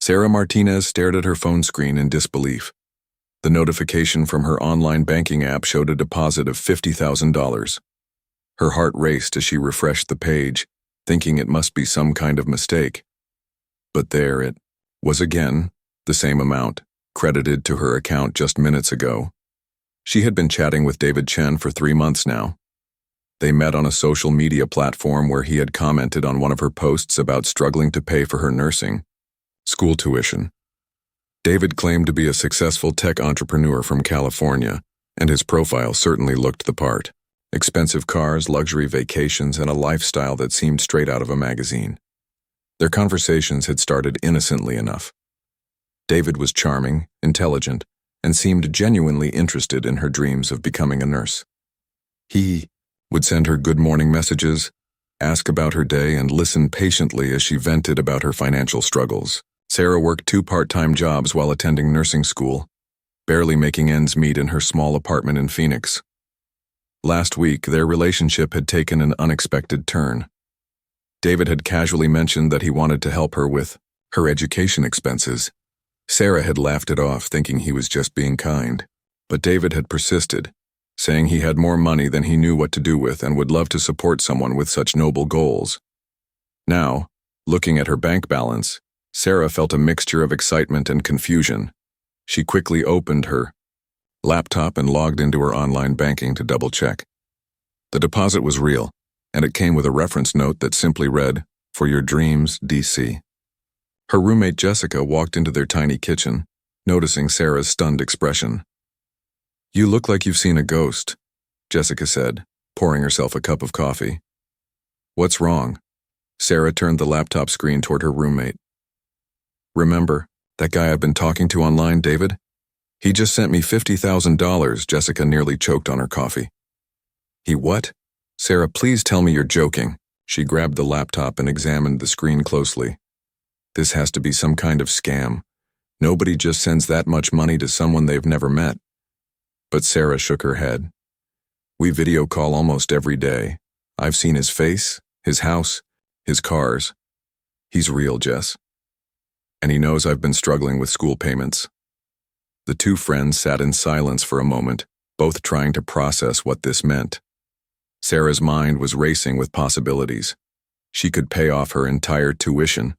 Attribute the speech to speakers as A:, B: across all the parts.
A: Sarah Martinez stared at her phone screen in disbelief. The notification from her online banking app showed a deposit of $50,000. Her heart raced as she refreshed the page, thinking it must be some kind of mistake. But there it was again, the same amount, credited to her account just minutes ago. She had been chatting with David Chen for 3 months now. They met on a social media platform where he had commented on one of her posts about struggling to pay for her nursing school tuition. David claimed to be a successful tech entrepreneur from California, and his profile certainly looked the part. Expensive cars, luxury vacations, and a lifestyle that seemed straight out of a magazine. Their conversations had started innocently enough. David was charming, intelligent, and seemed genuinely interested in her dreams of becoming a nurse. He would send her good morning messages, ask about her day, and listen patiently as she vented about her financial struggles. Sarah worked 2 part-time jobs while attending nursing school, barely making ends meet in her small apartment in Phoenix. Last week, their relationship had taken an unexpected turn. David had casually mentioned that he wanted to help her with her education expenses. Sarah had laughed it off, thinking he was just being kind. But David had persisted, saying he had more money than he knew what to do with and would love to support someone with such noble goals. Now, looking at her bank balance, Sarah felt a mixture of excitement and confusion. She quickly opened her laptop and logged into her online banking to double-check. The deposit was real, and it came with a reference note that simply read, "For your dreams, DC." Her roommate Jessica walked into their tiny kitchen, noticing Sarah's stunned expression. "You look like you've seen a ghost," Jessica said, pouring herself a cup of coffee. "What's wrong?" Sarah turned the laptop screen toward her roommate. "Remember, that guy I've been talking to online, David? He just sent me $50,000, Jessica nearly choked on her coffee. "He what?" "Sarah, please tell me you're joking." She grabbed the laptop and examined the screen closely. "This has to be some kind of scam. Nobody just sends that much money to someone they've never met." But Sarah shook her head. "We video call almost every day. I've seen his face, his house, his cars. He's real, Jess. And he knows I've been struggling with school payments." The 2 friends sat in silence for a moment, both trying to process what this meant. Sarah's mind was racing with possibilities. She could pay off her entire tuition,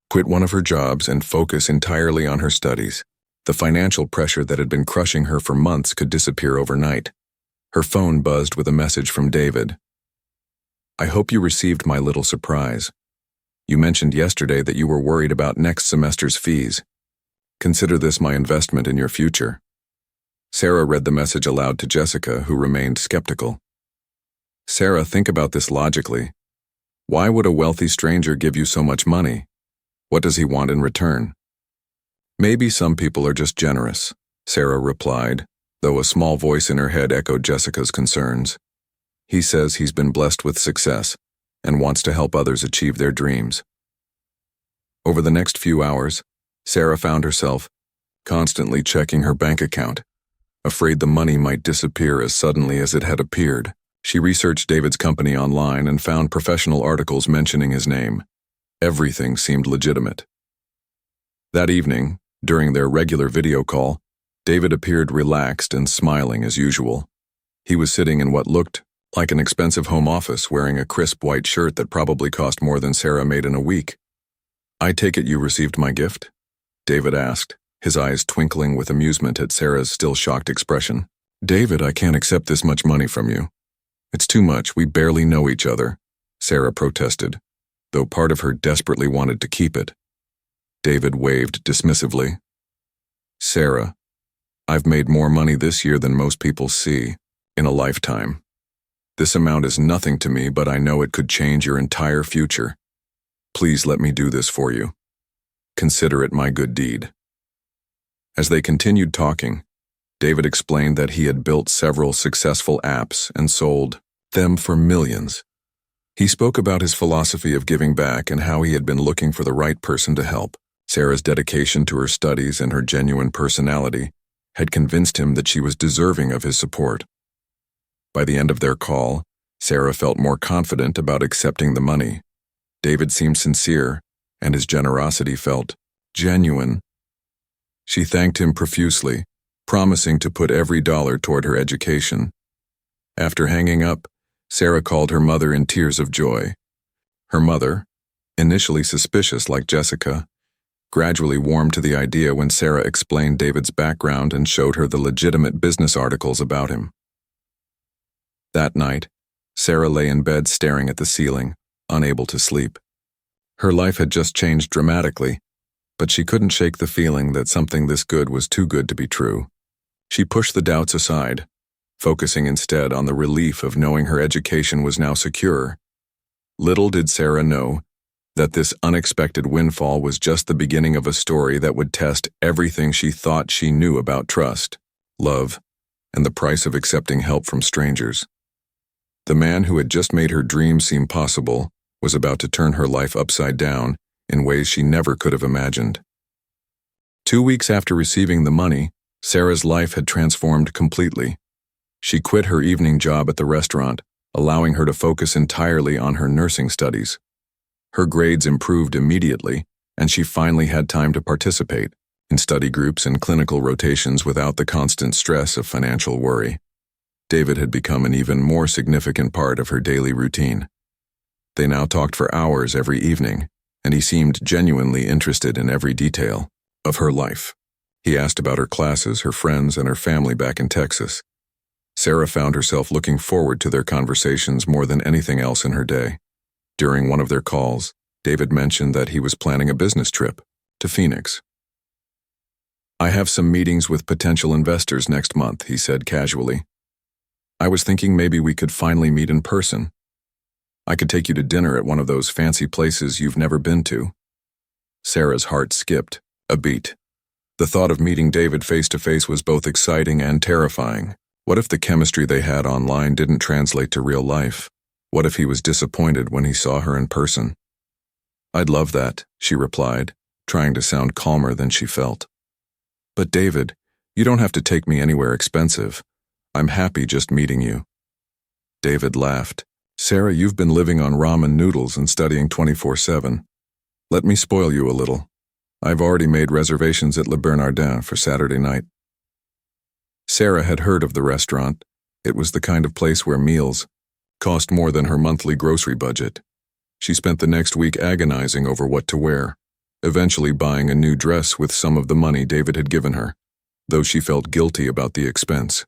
A: quit one of her jobs, and focus entirely on her studies. The financial pressure that had been crushing her for months could disappear overnight. Her phone buzzed with a message from David. "I hope you received my little surprise. You mentioned yesterday that you were worried about next semester's fees. Consider this my investment in your future." Sarah read the message aloud to Jessica, who remained skeptical. "Sarah, think about this logically. Why would a wealthy stranger give you so much money? What does he want in return?" "Maybe some people are just generous," Sarah replied, though a small voice in her head echoed Jessica's concerns. "He says he's been blessed with success and wants to help others achieve their dreams." Over the next few hours, Sarah found herself constantly checking her bank account, afraid the money might disappear as suddenly as it had appeared. She researched David's company online and found professional articles mentioning his name. Everything seemed legitimate. That evening, during their regular video call, David appeared relaxed and smiling as usual. He was sitting in what looked like an expensive home office, wearing a crisp white shirt that probably cost more than Sarah made in a week. "I take it you received my gift?" David asked, his eyes twinkling with amusement at Sarah's still shocked expression. "David, I can't accept this much money from you. It's too much, we barely know each other," Sarah protested, though part of her desperately wanted to keep it. David waved dismissively. "Sarah, I've made more money this year than most people see in a lifetime. This amount is nothing to me, but I know it could change your entire future. Please let me do this for you. Consider it my good deed." As they continued talking, David explained that he had built several successful apps and sold them for millions. He spoke about his philosophy of giving back and how he had been looking for the right person to help. Sarah's dedication to her studies and her genuine personality had convinced him that she was deserving of his support. By the end of their call, Sarah felt more confident about accepting the money. David seemed sincere, and his generosity felt genuine. She thanked him profusely, promising to put every dollar toward her education. After hanging up, Sarah called her mother in tears of joy. Her mother, initially suspicious like Jessica, gradually warmed to the idea when Sarah explained David's background and showed her the legitimate business articles about him. That night, Sarah lay in bed staring at the ceiling, unable to sleep. Her life had just changed dramatically, but she couldn't shake the feeling that something this good was too good to be true. She pushed the doubts aside, focusing instead on the relief of knowing her education was now secure. Little did Sarah know that this unexpected windfall was just the beginning of a story that would test everything she thought she knew about trust, love, and the price of accepting help from strangers. The man who had just made her dreams seem possible was about to turn her life upside down in ways she never could have imagined. 2 weeks after receiving the money, Sarah's life had transformed completely. She quit her evening job at the restaurant, allowing her to focus entirely on her nursing studies. Her grades improved immediately, and she finally had time to participate in study groups and clinical rotations without the constant stress of financial worry. David had become an even more significant part of her daily routine. They now talked for hours every evening, and he seemed genuinely interested in every detail of her life. He asked about her classes, her friends, and her family back in Texas. Sarah found herself looking forward to their conversations more than anything else in her day. During one of their calls, David mentioned that he was planning a business trip to Phoenix. "I have some meetings with potential investors next month," he said casually. "I was thinking maybe we could finally meet in person. I could take you to dinner at one of those fancy places you've never been to." Sarah's heart skipped a beat. The thought of meeting David face to face was both exciting and terrifying. What if the chemistry they had online didn't translate to real life? What if he was disappointed when he saw her in person? "I'd love that," she replied, trying to sound calmer than she felt. "But David, you don't have to take me anywhere expensive. I'm happy just meeting you." David laughed. "Sarah, you've been living on ramen noodles and studying 24/7. Let me spoil you a little. I've already made reservations at Le Bernardin for Saturday night." Sarah had heard of the restaurant. It was the kind of place where meals cost more than her monthly grocery budget. She spent the next week agonizing over what to wear, eventually buying a new dress with some of the money David had given her, though she felt guilty about the expense.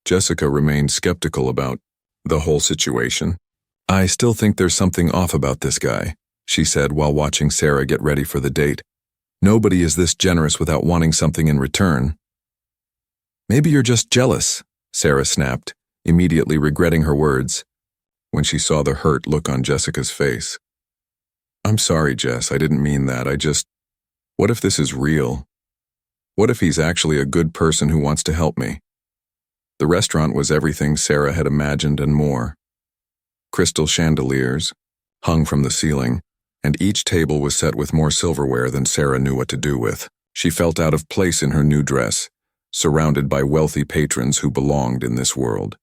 A: Jessica remained skeptical about the whole situation. "I still think there's something off about this guy," she said while watching Sarah get ready for the date. "Nobody is this generous without wanting something in return." "Maybe you're just jealous," Sarah snapped, immediately regretting her words when she saw the hurt look on Jessica's face. "I'm sorry, Jess, I didn't mean that. What if this is real? What if he's actually a good person who wants to help me?" The restaurant was everything Sarah had imagined and more. Crystal chandeliers hung from the ceiling, and each table was set with more silverware than Sarah knew what to do with. She felt out of place in her new dress, surrounded by wealthy patrons who belonged in this world.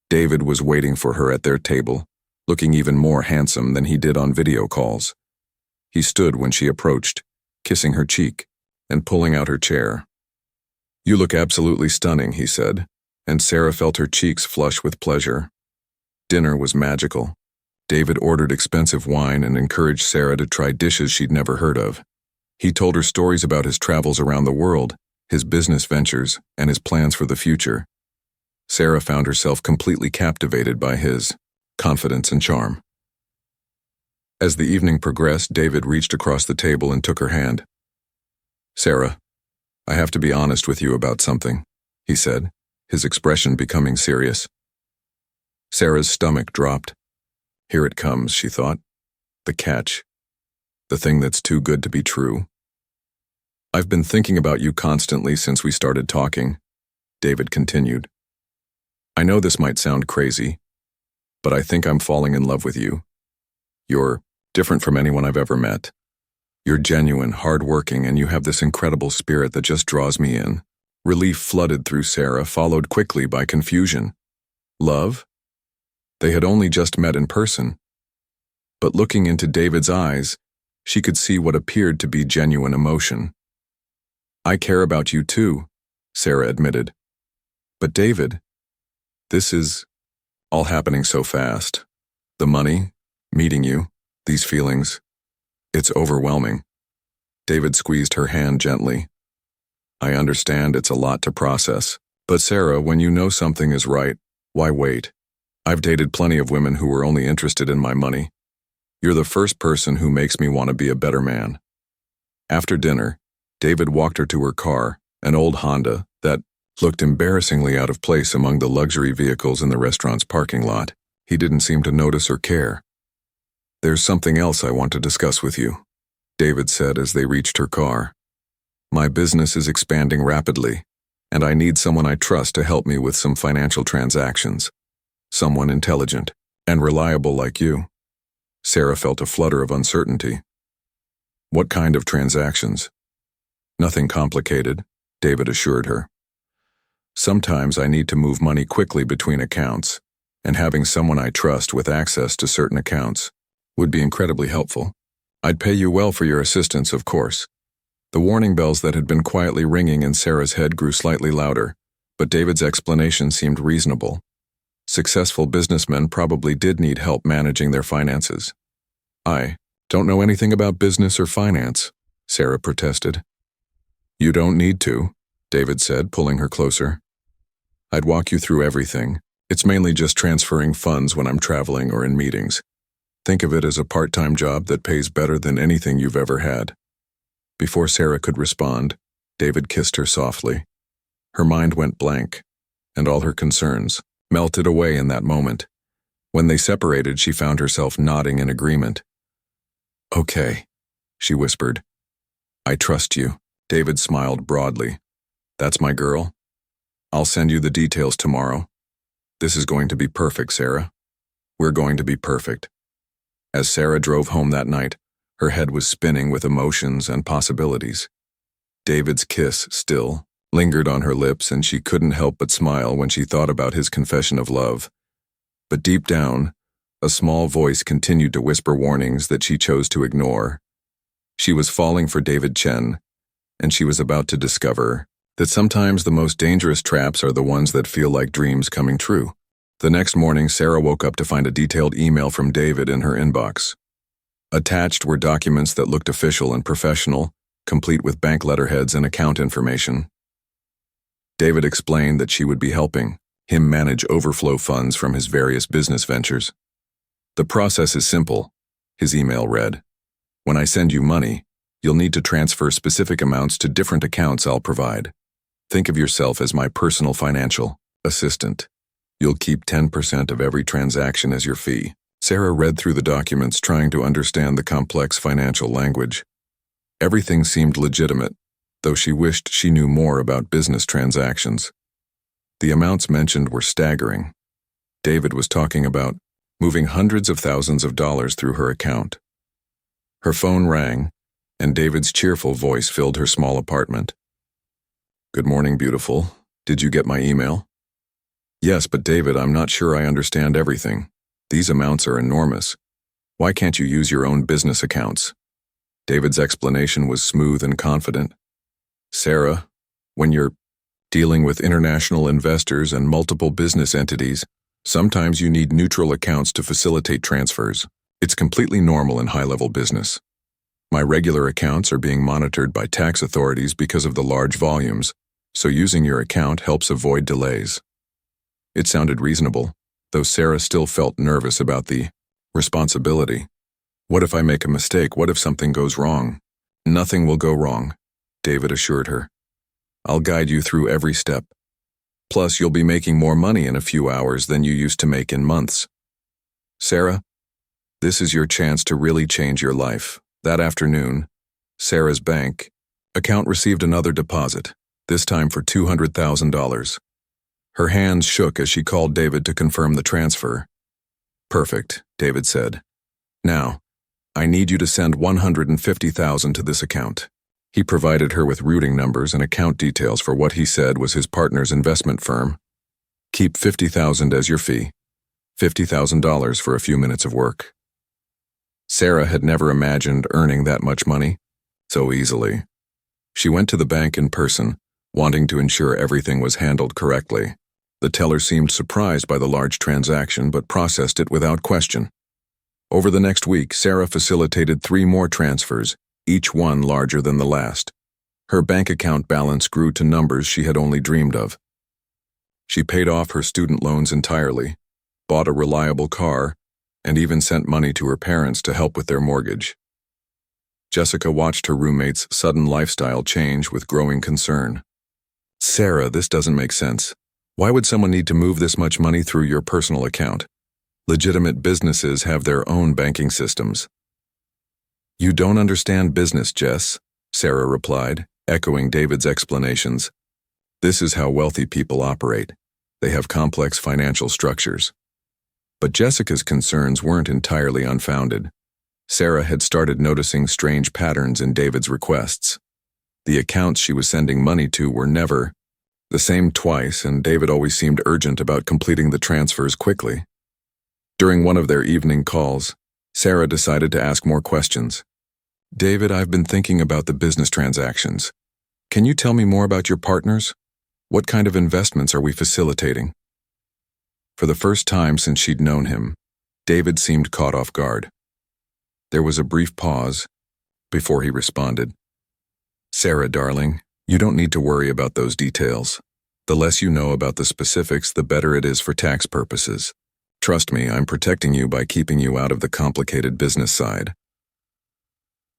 A: David was waiting for her at their table, looking even more handsome than he did on video calls. He stood when she approached, kissing her cheek and pulling out her chair. "You look absolutely stunning," he said, and Sarah felt her cheeks flush with pleasure. Dinner was magical. David ordered expensive wine and encouraged Sarah to try dishes she'd never heard of. He told her stories about his travels around the world, his business ventures, and his plans for the future. Sarah found herself completely captivated by his confidence and charm. As the evening progressed, David reached across the table and took her hand. "Sarah, I have to be honest with you about something," he said, his expression becoming serious. Sarah's stomach dropped. Here it comes, she thought. The catch. The thing that's too good to be true. "I've been thinking about you constantly since we started talking," David continued. "I know this might sound crazy, but I think I'm falling in love with you. You're different from anyone I've ever met. You're genuine, hardworking, and you have this incredible spirit that just draws me in." Relief flooded through Sarah, followed quickly by confusion. Love? They had only just met in person. But looking into David's eyes, She could see what appeared to be genuine emotion. "I care about you too," Sarah admitted. "But David, this is all happening so fast. The money, meeting you, these feelings, it's overwhelming." David squeezed her hand gently. "I understand it's a lot to process. But Sarah, when you know something is right, why wait? I've dated plenty of women who were only interested in my money. You're the first person who makes me want to be a better man." After dinner, David walked her to her car, an old Honda that looked embarrassingly out of place among the luxury vehicles in the restaurant's parking lot. He didn't seem to notice or care. "There's something else I want to discuss with you," David said as they reached her car. "My business is expanding rapidly, and I need someone I trust to help me with some financial transactions. Someone intelligent and reliable like you." Sarah felt a flutter of uncertainty. "What kind of transactions?" "Nothing complicated," David assured her. "Sometimes I need to move money quickly between accounts, and having someone I trust with access to certain accounts would be incredibly helpful. I'd pay you well for your assistance, of course." The warning bells that had been quietly ringing in Sarah's head grew slightly louder, but David's explanation seemed reasonable. Successful businessmen probably did need help managing their finances. "I don't know anything about business or finance," Sarah protested. "You don't need to," David said, pulling her closer. "I'd walk you through everything. It's mainly just transferring funds when I'm traveling or in meetings. Think of it as a part-time job that pays better than anything you've ever had." Before Sarah could respond, David kissed her softly. Her mind went blank, and all her concerns melted away in that moment. When they separated, she found herself nodding in agreement. "Okay," she whispered. "I trust you." David smiled broadly. "That's my girl. I'll send you the details tomorrow. This is going to be perfect, Sarah. We're going to be perfect." As Sarah drove home that night, her head was spinning with emotions and possibilities. David's kiss still lingered on her lips, and she couldn't help but smile when she thought about his confession of love. But deep down, a small voice continued to whisper warnings that she chose to ignore. She was falling for David Chen, and she was about to discover that sometimes the most dangerous traps are the ones that feel like dreams coming true. The next morning, Sarah woke up to find a detailed email from David in her inbox. Attached were documents that looked official and professional, complete with bank letterheads and account information. David explained that she would be helping him manage overflow funds from his various business ventures. "The process is simple," his email read. "When I send you money, you'll need to transfer specific amounts to different accounts I'll provide. Think of yourself as my personal financial assistant. You'll keep 10% of every transaction as your fee." Sarah read through the documents, trying to understand the complex financial language. Everything seemed legitimate, though she wished she knew more about business transactions. The amounts mentioned were staggering. David was talking about moving hundreds of thousands of dollars through her account. Her phone rang, and David's cheerful voice filled her small apartment. "Good morning, beautiful. Did you get my email?" "Yes, but David, I'm not sure I understand everything. These amounts are enormous. Why can't you use your own business accounts?" David's explanation was smooth and confident. "Sarah, when you're dealing with international investors and multiple business entities, sometimes you need neutral accounts to facilitate transfers. It's completely normal in high-level business. My regular accounts are being monitored by tax authorities because of the large volumes, so using your account helps avoid delays." It sounded reasonable, though Sarah still felt nervous about the responsibility. "What if I make a mistake? What if something goes wrong?" "Nothing will go wrong," David assured her. "I'll guide you through every step. Plus, you'll be making more money in a few hours than you used to make in months. Sarah, this is your chance to really change your life." That afternoon, Sarah's bank account received another deposit, this time for $200,000. Her hands shook as she called David to confirm the transfer. "Perfect," David said. "Now, I need you to send $150,000 to this account." He provided her with routing numbers and account details for what he said was his partner's investment firm. "Keep $50,000 as your fee, $50,000 for a few minutes of work." Sarah had never imagined earning that much money so easily. She went to the bank in person, wanting to ensure everything was handled correctly. The teller seemed surprised by the large transaction but processed it without question. Over the next week, Sarah facilitated 3 more transfers, each one larger than the last. Her bank account balance grew to numbers she had only dreamed of. She paid off her student loans entirely, bought a reliable car, and even sent money to her parents to help with their mortgage. Jessica watched her roommate's sudden lifestyle change with growing concern. "Sarah, this doesn't make sense. Why would someone need to move this much money through your personal account? Legitimate businesses have their own banking systems." "You don't understand business, Jess," Sarah replied, echoing David's explanations. "This is how wealthy people operate. They have complex financial structures." But Jessica's concerns weren't entirely unfounded. Sarah had started noticing strange patterns in David's requests. The accounts she was sending money to were never the same twice, and David always seemed urgent about completing the transfers quickly. During one of their evening calls, Sarah decided to ask more questions. "David, I've been thinking about the business transactions. Can you tell me more about your partners? What kind of investments are we facilitating?" For the first time since she'd known him, David seemed caught off guard. There was a brief pause before he responded. "Sarah, darling, you don't need to worry about those details. The less you know about the specifics, the better it is for tax purposes. Trust me, I'm protecting you by keeping you out of the complicated business side."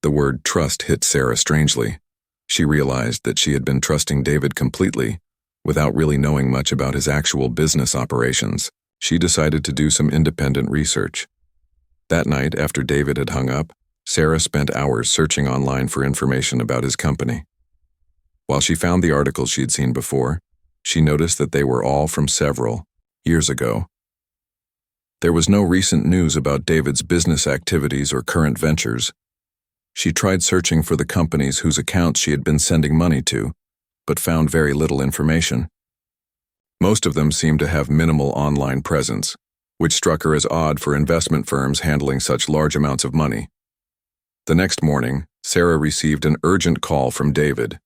A: The word trust hit Sarah strangely. She realized that she had been trusting David completely, without really knowing much about his actual business operations. She decided to do some independent research. That night, after David had hung up, Sarah spent hours searching online for information about his company. While she found the articles she had seen before, she noticed that they were all from several years ago. There was no recent news about David's business activities or current ventures. She tried searching for the companies whose accounts she had been sending money to, but found very little information. Most of them seemed to have minimal online presence, which struck her as odd for investment firms handling such large amounts of money. The next morning, Sarah received an urgent call from David.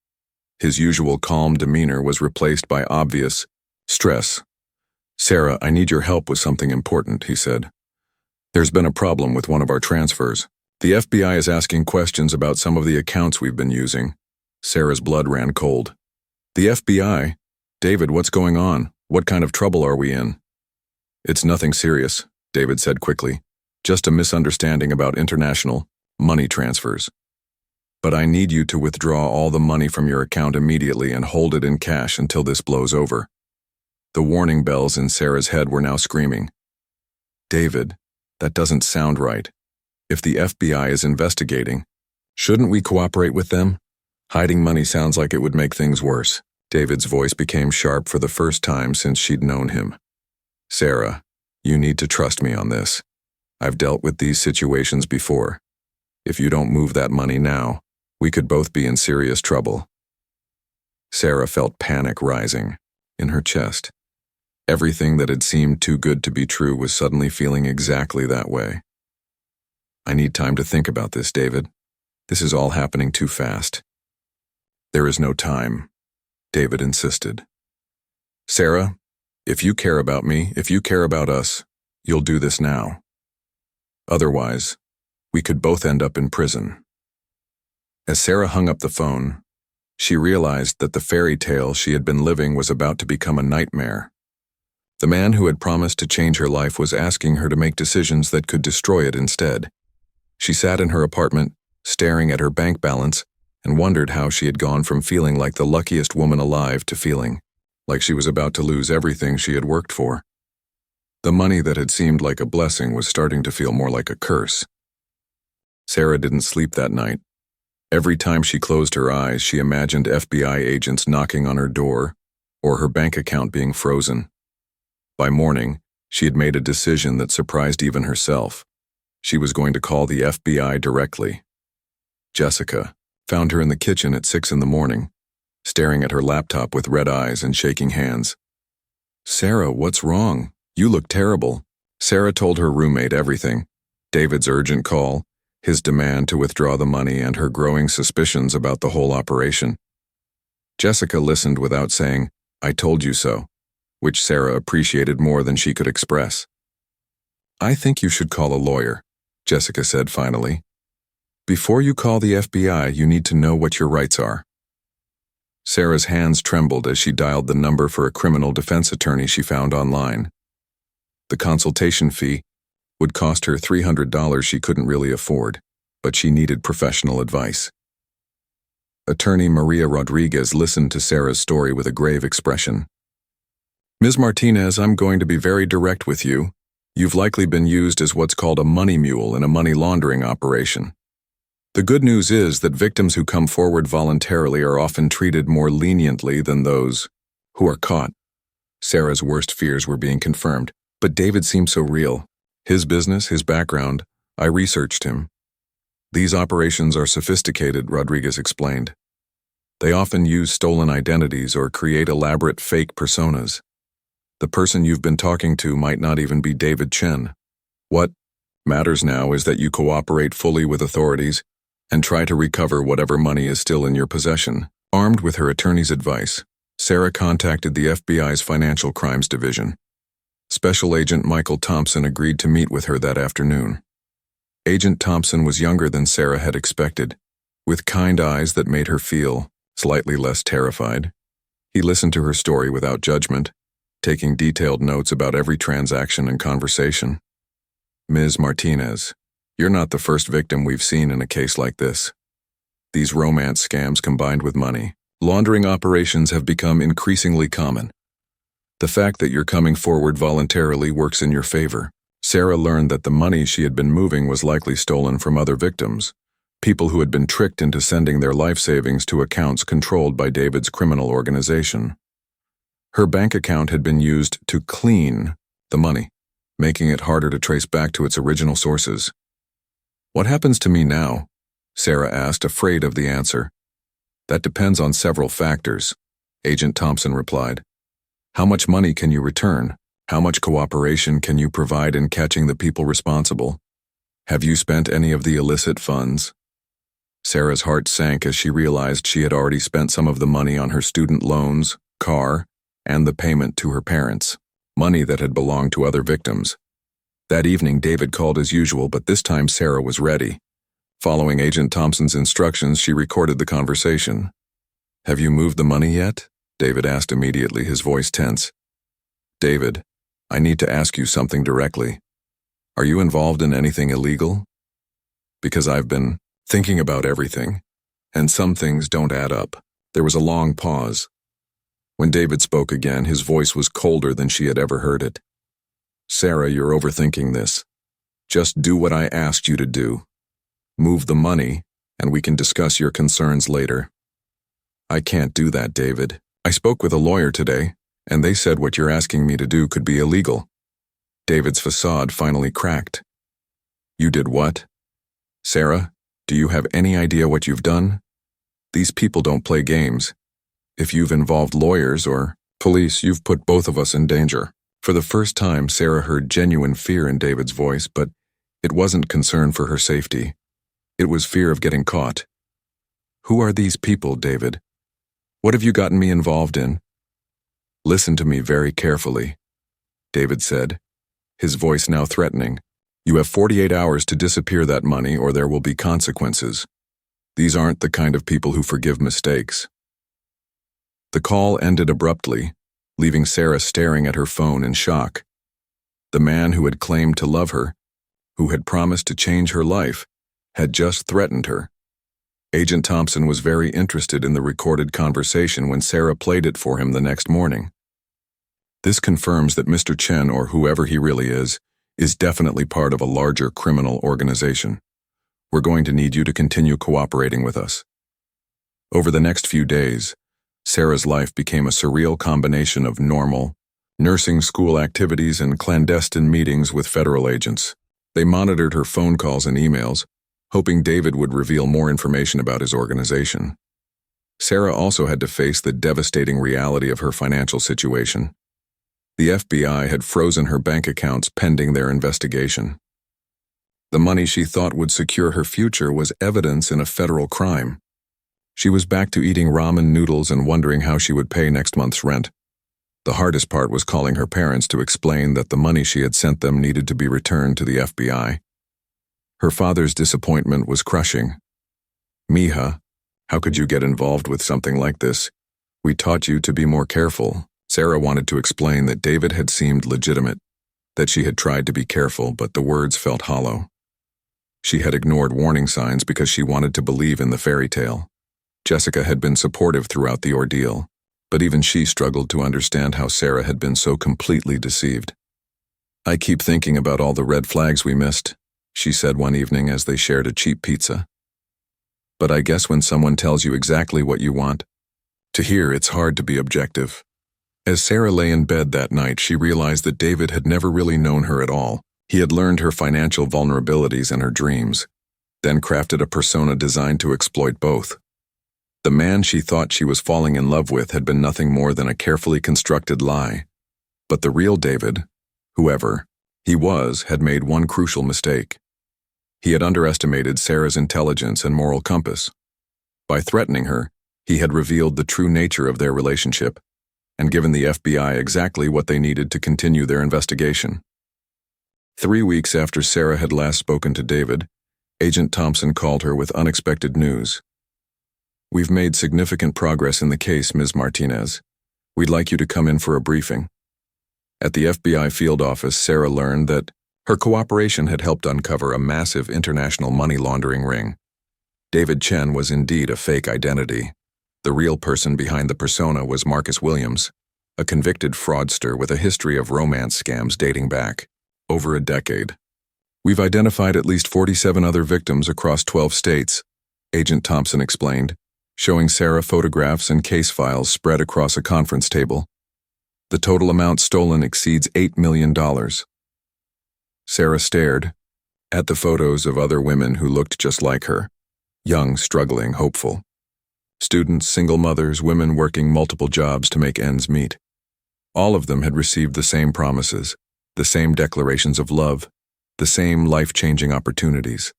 A: His usual calm demeanor was replaced by obvious stress. "Sarah, I need your help with something important," he said. "There's been a problem with one of our transfers. The FBI is asking questions about some of the accounts we've been using." Sarah's blood ran cold. "The FBI? David, what's going on? What kind of trouble are we in?" "It's nothing serious," David said quickly. "Just a misunderstanding about international money transfers. But I need you to withdraw all the money from your account immediately and hold it in cash until this blows over." The warning bells in Sarah's head were now screaming. "David, that doesn't sound right. If the FBI is investigating, shouldn't we cooperate with them? Hiding money sounds like it would make things worse." David's voice became sharp for the first time since she'd known him. "Sarah, you need to trust me on this. I've dealt with these situations before. If you don't move that money now, we could both be in serious trouble." Sarah felt panic rising in her chest. Everything that had seemed too good to be true was suddenly feeling exactly that way. "I need time to think about this, David. This is all happening too fast." "There is no time," David insisted. "Sarah, if you care about me, if you care about us, you'll do this now. Otherwise, we could both end up in prison." As Sarah hung up the phone, she realized that the fairy tale she had been living was about to become a nightmare. The man who had promised to change her life was asking her to make decisions that could destroy it instead. She sat in her apartment, staring at her bank balance, and wondered how she had gone from feeling like the luckiest woman alive to feeling like she was about to lose everything she had worked for. The money that had seemed like a blessing was starting to feel more like a curse. Sarah didn't sleep that night. Every time she closed her eyes, she imagined FBI agents knocking on her door or her bank account being frozen. By morning, she had made a decision that surprised even herself. She was going to call the FBI directly. Jessica found her in the kitchen at 6 in the morning, staring at her laptop with red eyes and shaking hands. "Sarah, what's wrong? You look terrible." Sarah told her roommate everything: David's urgent call, his demand to withdraw the money and her growing suspicions about the whole operation. Jessica listened without saying, "I told you so," which Sarah appreciated more than she could express. "I think you should call a lawyer," Jessica said finally. "Before you call the FBI, you need to know what your rights are." Sarah's hands trembled as she dialed the number for a criminal defense attorney she found online. The consultation fee would cost her $300 she couldn't really afford, but she needed professional advice. Attorney Maria Rodriguez listened to Sarah's story with a grave expression. "Ms. Martinez, I'm going to be very direct with you. You've likely been used as what's called a money mule in a money laundering operation. The good news is that victims who come forward voluntarily are often treated more leniently than those who are caught." Sarah's worst fears were being confirmed, but David seemed so real. His business, his background, I researched him. "These operations are sophisticated," Rodriguez explained. "They often use stolen identities or create elaborate fake personas. The person you've been talking to might not even be David Chen. What matters now is that you cooperate fully with authorities and try to recover whatever money is still in your possession." Armed with her attorney's advice, Sarah contacted the FBI's Financial Crimes Division. Special Agent Michael Thompson agreed to meet with her that afternoon. Agent Thompson was younger than Sarah had expected, with kind eyes that made her feel slightly less terrified. He listened to her story without judgment, taking detailed notes about every transaction and conversation. "Ms. Martinez, you're not the first victim we've seen in a case like this. These romance scams combined with money laundering operations have become increasingly common. The fact that you're coming forward voluntarily works in your favor." Sarah learned that the money she had been moving was likely stolen from other victims, people who had been tricked into sending their life savings to accounts controlled by David's criminal organization. Her bank account had been used to clean the money, making it harder to trace back to its original sources. "What happens to me now?" Sarah asked, afraid of the answer. "That depends on several factors," Agent Thompson replied. "How much money can you return? How much cooperation can you provide in catching the people responsible? Have you spent any of the illicit funds?" Sarah's heart sank as she realized she had already spent some of the money on her student loans, car, and the payment to her parents, money that had belonged to other victims. That evening, David called as usual, but this time Sarah was ready. Following Agent Thompson's instructions, she recorded the conversation. "Have you moved the money yet?" David asked immediately, his voice tense. "David, I need to ask you something directly. Are you involved in anything illegal? Because I've been thinking about everything, and some things don't add up." There was a long pause. When David spoke again, his voice was colder than she had ever heard it. "Sarah, you're overthinking this. Just do what I asked you to do. Move the money, and we can discuss your concerns later." "I can't do that, David. I spoke with a lawyer today, and they said what you're asking me to do could be illegal." David's facade finally cracked. "You did what? Sarah, do you have any idea what you've done? These people don't play games. If you've involved lawyers or police, you've put both of us in danger." For the first time, Sarah heard genuine fear in David's voice, but it wasn't concern for her safety. It was fear of getting caught. "Who are these people, David? What have you gotten me involved in?" "Listen to me very carefully," David said, his voice now threatening. "You have 48 hours to disappear that money or there will be consequences. These aren't the kind of people who forgive mistakes." The call ended abruptly, leaving Sarah staring at her phone in shock. The man who had claimed to love her, who had promised to change her life, had just threatened her. Agent Thompson was very interested in the recorded conversation when Sarah played it for him the next morning. "This confirms that Mr. Chen, or whoever he really is definitely part of a larger criminal organization. We're going to need you to continue cooperating with us." Over the next few days, Sarah's life became a surreal combination of normal, nursing school activities and clandestine meetings with federal agents. They monitored her phone calls and emails, hoping David would reveal more information about his organization. Sarah also had to face the devastating reality of her financial situation. The FBI had frozen her bank accounts pending their investigation. The money she thought would secure her future was evidence in a federal crime. She was back to eating ramen noodles and wondering how she would pay next month's rent. The hardest part was calling her parents to explain that the money she had sent them needed to be returned to the FBI. Her father's disappointment was crushing. "Mija, how could you get involved with something like this? We taught you to be more careful." Sarah wanted to explain that David had seemed legitimate, that she had tried to be careful, but the words felt hollow. She had ignored warning signs because she wanted to believe in the fairy tale. Jessica had been supportive throughout the ordeal, but even she struggled to understand how Sarah had been so completely deceived. "I keep thinking about all the red flags we missed," she said one evening as they shared a cheap pizza. "But I guess when someone tells you exactly what you want to hear, it's hard to be objective." As Sarah lay in bed that night, she realized that David had never really known her at all. He had learned her financial vulnerabilities and her dreams, then crafted a persona designed to exploit both. The man she thought she was falling in love with had been nothing more than a carefully constructed lie. But the real David, whoever he was, had made one crucial mistake. He had underestimated Sarah's intelligence and moral compass. By threatening her, he had revealed the true nature of their relationship and given the FBI exactly what they needed to continue their investigation. 3 weeks after Sarah had last spoken to David, Agent Thompson called her with unexpected news. "We've made significant progress in the case, Ms. Martinez. We'd like you to come in for a briefing." At the FBI field office, Sarah learned that her cooperation had helped uncover a massive international money laundering ring. David Chen was indeed a fake identity. The real person behind the persona was Marcus Williams, a convicted fraudster with a history of romance scams dating back over a decade. "We've identified at least 47 other victims across 12 states, Agent Thompson explained, showing Sarah photographs and case files spread across a conference table. "The total amount stolen exceeds $8 million. Sarah stared at the photos of other women who looked just like her, young, struggling, hopeful. Students, single mothers, women working multiple jobs to make ends meet. All of them had received the same promises, the same declarations of love, the same life-changing opportunities.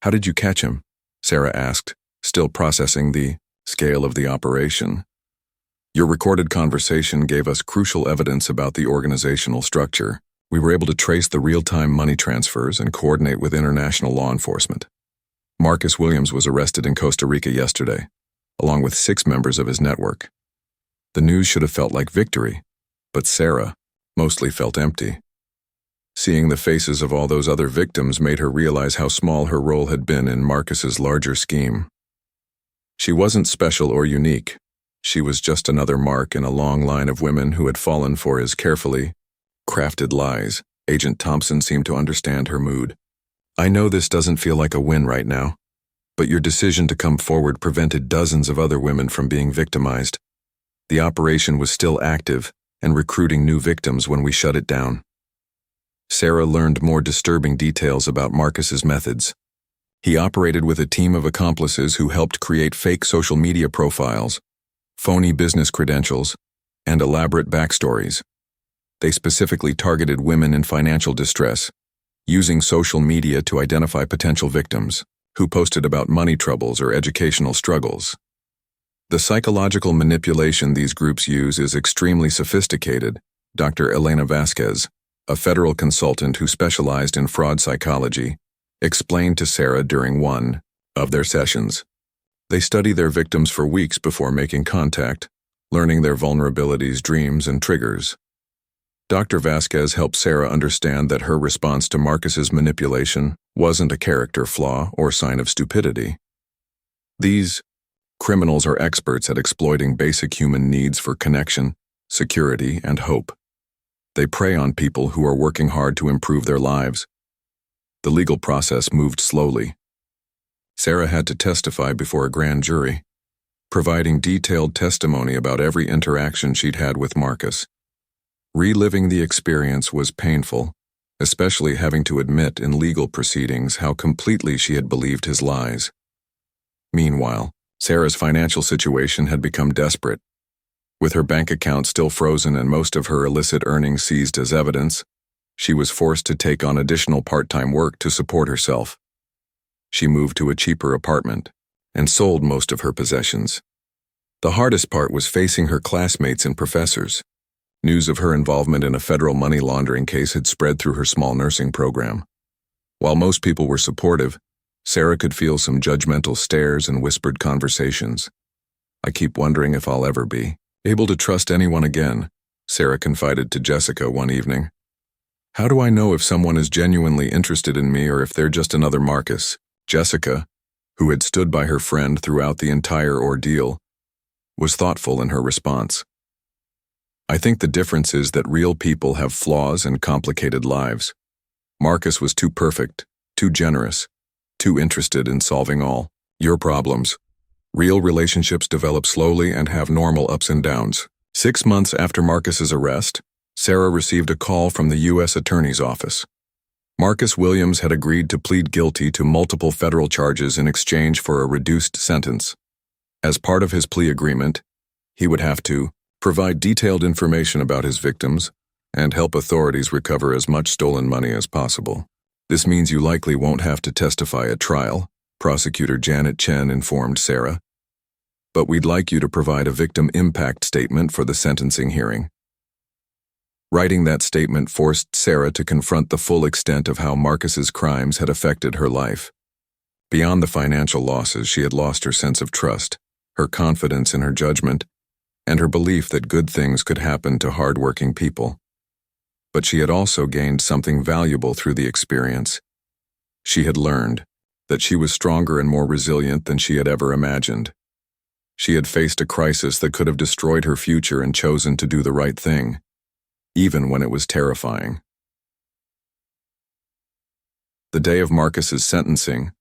A: "How did you catch him?" Sarah asked, still processing the scale of the operation. "Your recorded conversation gave us crucial evidence about the organizational structure. We were able to trace the real-time money transfers and coordinate with international law enforcement. Marcus Williams was arrested in Costa Rica yesterday, along with 6 members of his network. The news should have felt like victory, but Sarah mostly felt empty. Seeing the faces of all those other victims made her realize how small her role had been in Marcus's larger scheme. She wasn't special or unique. She was just another mark in a long line of women who had fallen for his carefully crafted lies. Agent Thompson seemed to understand her mood. "I know this doesn't feel like a win right now, but your decision to come forward prevented dozens of other women from being victimized. The operation was still active and recruiting new victims when we shut it down." Sarah learned more disturbing details about Marcus's methods. He operated with a team of accomplices who helped create fake social media profiles, phony business credentials, and elaborate backstories. They specifically targeted women in financial distress, using social media to identify potential victims who posted about money troubles or educational struggles. The psychological manipulation these groups use is extremely sophisticated, Dr. Elena Vasquez, a federal consultant who specialized in fraud psychology, explained to Sarah during one of their sessions. They study their victims for weeks before making contact, learning their vulnerabilities, dreams, and triggers. Dr. Vasquez helped Sarah understand that her response to Marcus's manipulation wasn't a character flaw or sign of stupidity. These criminals are experts at exploiting basic human needs for connection, security, and hope. They prey on people who are working hard to improve their lives. The legal process moved slowly. Sarah had to testify before a grand jury, providing detailed testimony about every interaction she'd had with Marcus. Reliving the experience was painful, especially having to admit in legal proceedings how completely she had believed his lies. Meanwhile, Sarah's financial situation had become desperate. With her bank account still frozen and most of her illicit earnings seized as evidence, She was forced to take on additional part-time work to support herself. She moved to a cheaper apartment and sold most of her possessions. The hardest part was facing her classmates and professors. News of her involvement in a federal money laundering case had spread through her small nursing program. While most people were supportive, Sarah could feel some judgmental stares and whispered conversations. "I keep wondering if I'll ever be able to trust anyone again," Sarah confided to Jessica one evening. "How do I know if someone is genuinely interested in me or if they're just another Marcus?" Jessica, who had stood by her friend throughout the entire ordeal, was thoughtful in her response. "I think the difference is that real people have flaws and complicated lives. Marcus was too perfect, too generous, too interested in solving all your problems. Real relationships develop slowly and have normal ups and downs." 6 months after Marcus's arrest, Sarah received a call from the U.S. Attorney's Office. Marcus Williams had agreed to plead guilty to multiple federal charges in exchange for a reduced sentence. As part of his plea agreement, he would have to provide detailed information about his victims and help authorities recover as much stolen money as possible. "This means you likely won't have to testify at trial," Prosecutor Janet Chen informed Sarah. "But we'd like you to provide a victim impact statement for the sentencing hearing." Writing that statement forced Sarah to confront the full extent of how Marcus's crimes had affected her life. Beyond the financial losses, she had lost her sense of trust, her confidence in her judgment, and her belief that good things could happen to hardworking people. But she had also gained something valuable through the experience. She had learned that she was stronger and more resilient than she had ever imagined. She had faced a crisis that could have destroyed her future and chosen to do the right thing, even when it was terrifying. The day of Marcus's sentencing,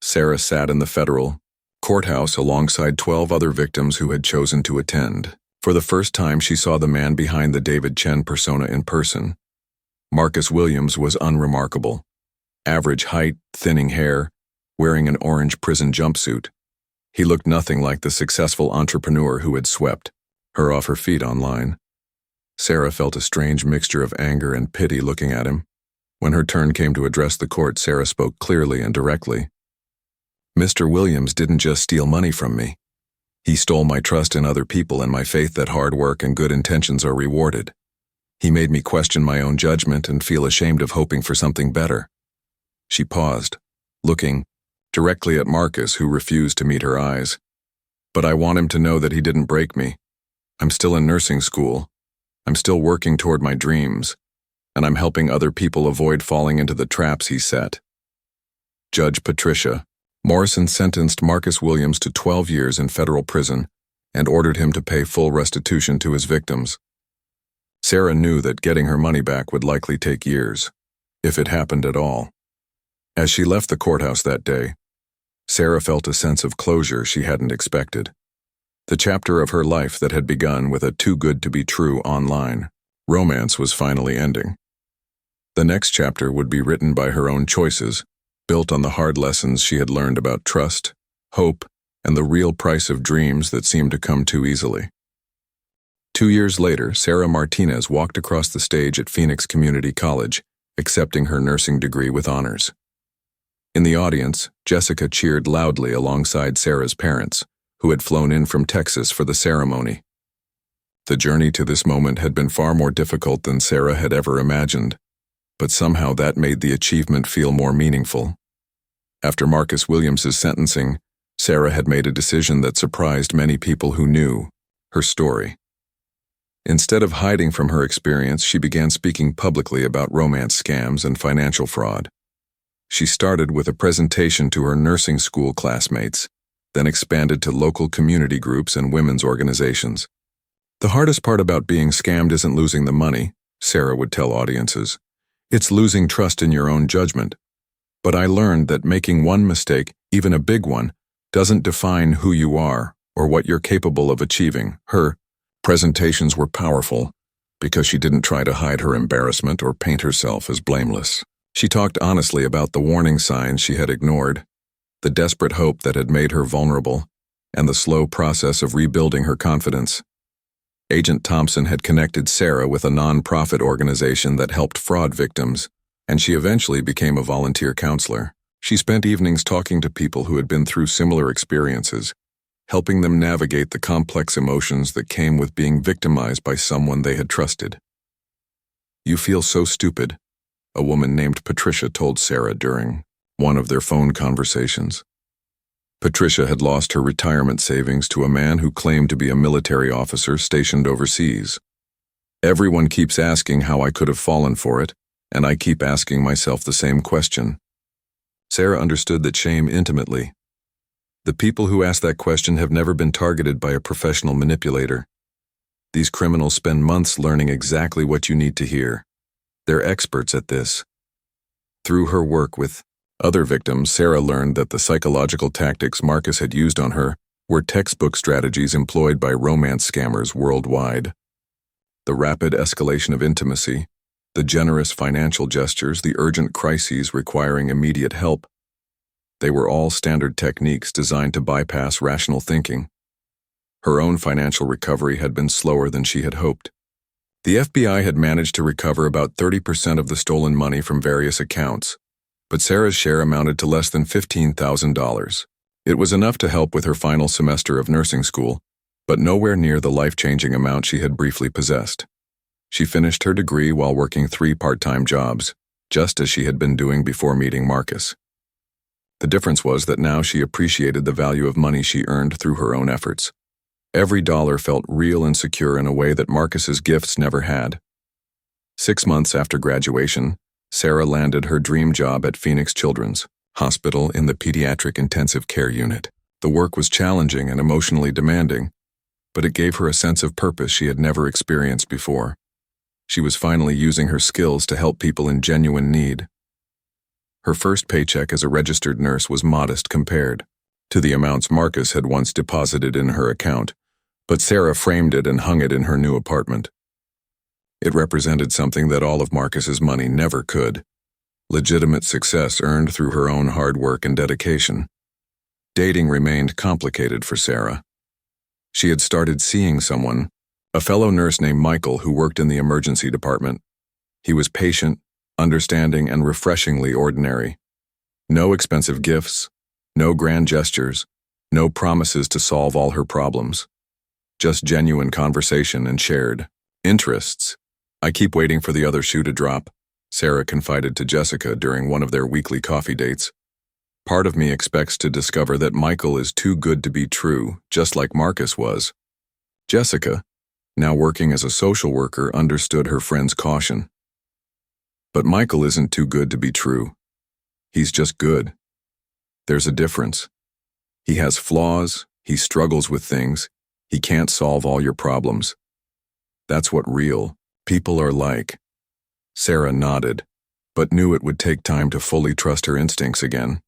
A: Sarah sat in the federal courthouse alongside 12 other victims who had chosen to attend. For the first time, she saw the man behind the David Chen persona in person. Marcus Williams was unremarkable. Average height, thinning hair, wearing an orange prison jumpsuit. He looked nothing like the successful entrepreneur who had swept her off her feet online. Sarah felt a strange mixture of anger and pity looking at him. When her turn came to address the court, Sarah spoke clearly and directly. "Mr. Williams didn't just steal money from me. He stole my trust in other people and my faith that hard work and good intentions are rewarded. He made me question my own judgment and feel ashamed of hoping for something better." She paused, looking directly at Marcus, who refused to meet her eyes. "But I want him to know that he didn't break me. I'm still in nursing school. I'm still working toward my dreams, and I'm helping other people avoid falling into the traps he set." Judge Patricia Morrison sentenced Marcus Williams to 12 years in federal prison and ordered him to pay full restitution to his victims. Sarah knew that getting her money back would likely take years, if it happened at all. As she left the courthouse that day, Sarah felt a sense of closure she hadn't expected. The chapter of her life that had begun with a too-good-to-be-true online romance was finally ending. The next chapter would be written by her own choices, built on the hard lessons she had learned about trust, hope, and the real price of dreams that seemed to come too easily. 2 years later, Sarah Martinez walked across the stage at Phoenix Community College, accepting her nursing degree with honors. In the audience, Jessica cheered loudly alongside Sarah's parents, who had flown in from Texas for the ceremony. The journey to this moment had been far more difficult than Sarah had ever imagined, but somehow that made the achievement feel more meaningful. After Marcus Williams's sentencing, Sarah had made a decision that surprised many people who knew her story. Instead of hiding from her experience, she began speaking publicly about romance scams and financial fraud. She started with a presentation to her nursing school classmates, then expanded to local community groups and women's organizations. "The hardest part about being scammed isn't losing the money," Sarah would tell audiences. "It's losing trust in your own judgment. But I learned that making one mistake, even a big one, doesn't define who you are or what you're capable of achieving." Her presentations were powerful because she didn't try to hide her embarrassment or paint herself as blameless. She talked honestly about the warning signs she had ignored, the desperate hope that had made her vulnerable, and the slow process of rebuilding her confidence. Agent Thompson had connected Sarah with a non-profit organization that helped fraud victims, and she eventually became a volunteer counselor. She spent evenings talking to people who had been through similar experiences, helping them navigate the complex emotions that came with being victimized by someone they had trusted. "You feel so stupid," a woman named Patricia told Sarah during one of their phone conversations. Patricia had lost her retirement savings to a man who claimed to be a military officer stationed overseas. "Everyone keeps asking how I could have fallen for it, and I keep asking myself the same question." Sarah understood that shame intimately. The people who ask that question have never been targeted by a professional manipulator. These criminals spend months learning exactly what you need to hear. They're experts at this. Through her work with other victims, Sarah learned that the psychological tactics Marcus had used on her were textbook strategies employed by romance scammers worldwide. The rapid escalation of intimacy, the generous financial gestures, the urgent crises requiring immediate help, they were all standard techniques designed to bypass rational thinking. Her own financial recovery had been slower than she had hoped. The FBI had managed to recover about 30% of the stolen money from various accounts, but Sarah's share amounted to less than $15,000. It was enough to help with her final semester of nursing school, but nowhere near the life-changing amount she had briefly possessed. She finished her degree while working 3 part-time jobs, just as she had been doing before meeting Marcus. The difference was that now she appreciated the value of money she earned through her own efforts. Every dollar felt real and secure in a way that Marcus's gifts never had. 6 months after graduation, Sarah landed her dream job at Phoenix Children's Hospital in the Pediatric Intensive Care Unit. The work was challenging and emotionally demanding, but it gave her a sense of purpose she had never experienced before. She was finally using her skills to help people in genuine need. Her first paycheck as a registered nurse was modest compared to the amounts Marcus had once deposited in her account, but Sarah framed it and hung it in her new apartment. It represented something that all of Marcus's money never could: legitimate success earned through her own hard work and dedication. Dating remained complicated for Sarah. She had started seeing someone, a fellow nurse named Michael who worked in the emergency department. He was patient, understanding, and refreshingly ordinary. No expensive gifts, no grand gestures, no promises to solve all her problems. Just genuine conversation and shared interests. "I keep waiting for the other shoe to drop," Sarah confided to Jessica during one of their weekly coffee dates. "Part of me expects to discover that Michael is too good to be true, just like Marcus was." Jessica, now working as a social worker, understood her friend's caution. "But Michael isn't too good to be true. He's just good. There's a difference. He has flaws, he struggles with things, he can't solve all your problems. That's what real people are like." Sarah nodded, but knew it would take time to fully trust her instincts again.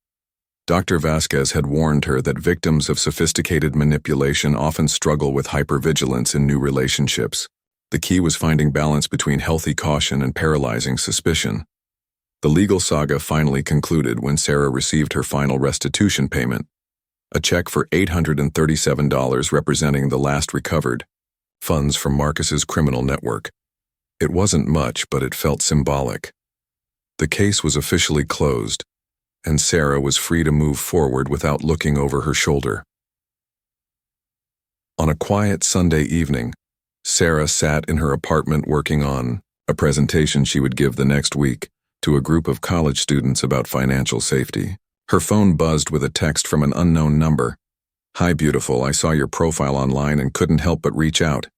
A: Dr. Vasquez had warned her that victims of sophisticated manipulation often struggle with hypervigilance in new relationships. The key was finding balance between healthy caution and paralyzing suspicion. The legal saga finally concluded when Sarah received her final restitution payment, a check for $837 representing the last recovered funds from Marcus's criminal network. It wasn't much, but it felt symbolic. The case was officially closed, and Sarah was free to move forward without looking over her shoulder. On a quiet Sunday evening, Sarah sat in her apartment working on a presentation she would give the next week to a group of college students about financial safety. Her phone buzzed with a text from an unknown number. "Hi, beautiful, I saw your profile online and couldn't help but reach out.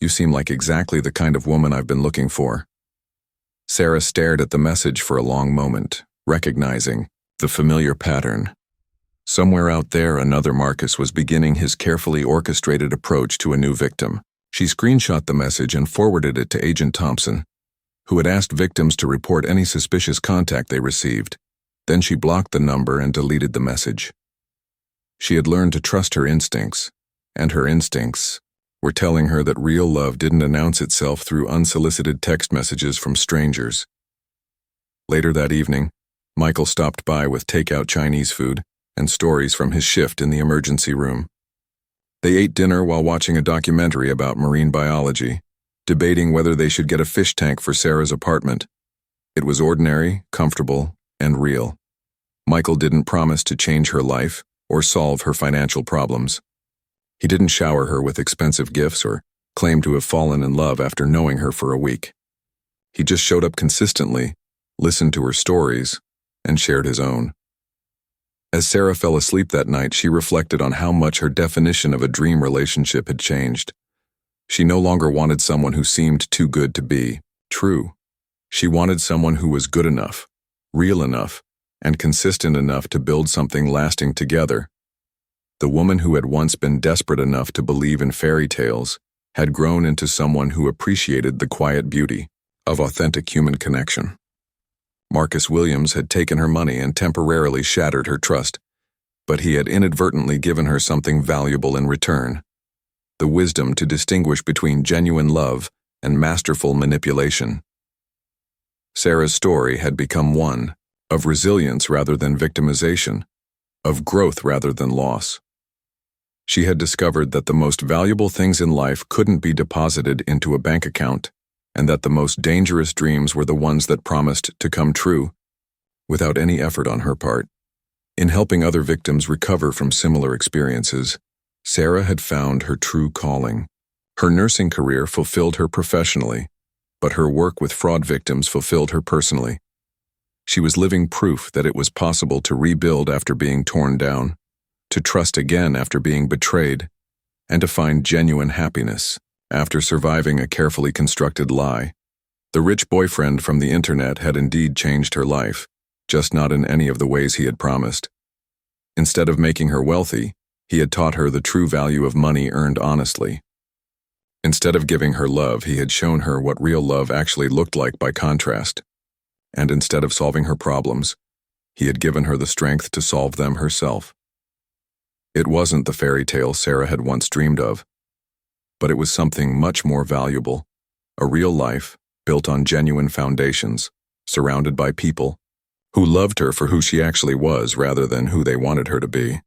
A: You seem like exactly the kind of woman I've been looking for." Sarah stared at the message for a long moment, recognizing the familiar pattern. Somewhere out there, another Marcus was beginning his carefully orchestrated approach to a new victim. She screenshot the message and forwarded it to Agent Thompson, who had asked victims to report any suspicious contact they received. Then she blocked the number and deleted the message. She had learned to trust her instincts, and her instincts were telling her that real love didn't announce itself through unsolicited text messages from strangers. Later that evening, Michael stopped by with takeout Chinese food and stories from his shift in the emergency room. They ate dinner while watching a documentary about marine biology, debating whether they should get a fish tank for Sarah's apartment. It was ordinary, comfortable, and real. Michael didn't promise to change her life or solve her financial problems. He didn't shower her with expensive gifts or claim to have fallen in love after knowing her for a week. He just showed up consistently, listened to her stories, and shared his own. As Sarah fell asleep that night, she reflected on how much her definition of a dream relationship had changed. She no longer wanted someone who seemed too good to be true. She wanted someone who was good enough, real enough, and consistent enough to build something lasting together. The woman who had once been desperate enough to believe in fairy tales had grown into someone who appreciated the quiet beauty of authentic human connection. Marcus Williams had taken her money and temporarily shattered her trust, but he had inadvertently given her something valuable in return: the wisdom to distinguish between genuine love and masterful manipulation. Sarah's story had become one of resilience rather than victimization, of growth rather than loss. She had discovered that the most valuable things in life couldn't be deposited into a bank account, and that the most dangerous dreams were the ones that promised to come true without any effort on her part. In helping other victims recover from similar experiences, Sarah had found her true calling. Her nursing career fulfilled her professionally, but her work with fraud victims fulfilled her personally. She was living proof that it was possible to rebuild after being torn down, to trust again after being betrayed, and to find genuine happiness after surviving a carefully constructed lie. The rich boyfriend from the internet had indeed changed her life, just not in any of the ways he had promised. Instead of making her wealthy, he had taught her the true value of money earned honestly. Instead of giving her love, he had shown her what real love actually looked like by contrast. And instead of solving her problems, he had given her the strength to solve them herself. It wasn't the fairy tale Sarah had once dreamed of, but it was something much more valuable: a real life built on genuine foundations, surrounded by people who loved her for who she actually was rather than who they wanted her to be.